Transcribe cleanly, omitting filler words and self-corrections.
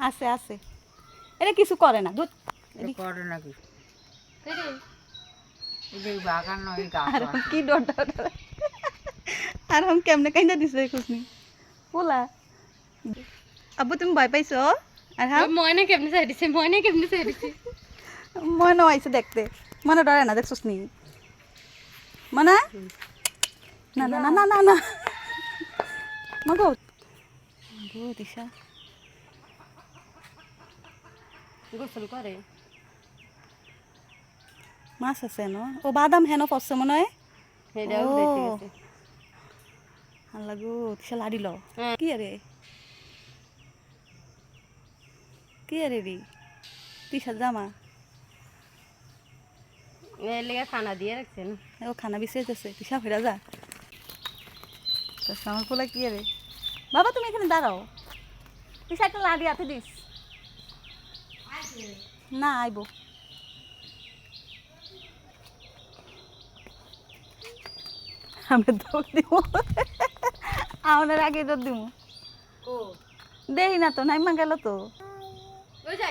আছে আছে এটা কিছু করে না দুধ এটা করে নাকি এই বাগান নয় গাছ আর কি ডরটা আর हम কেমনে কাইন্দা দিছে খুশনি বলা আব্বু তুমি ভয় পাইছো আর হ্যাঁ ময়না কেমনে চাইছে মনে আইছে দেখতে মনে ডরে না দেখছস নি মানে না না না না না না মাগো গো দিশা গোসল করে মাছ আছে ন ও বাদাম হেন পড়ছে মনে হয় সেটাও ও। দেখে গেছে আল্লাহ গো দিশা লাড়িল হ্যাঁ। কি আরে কি আরে রে দিশা জামা এর লেগে খানা দিয়ে রাখছেন ও খানা বিছিয়েছে দিশা ফেরা যা আমার পোলা কি আরে বাবা তুমি এখানে দাঁড়াও দিশা একটা লাড়ি হাতে দিস না আইবো আমি দৌড় দিব আমার আগে দৌড় দিব ও দেই না তো নাইমা গেল তো ওই যাই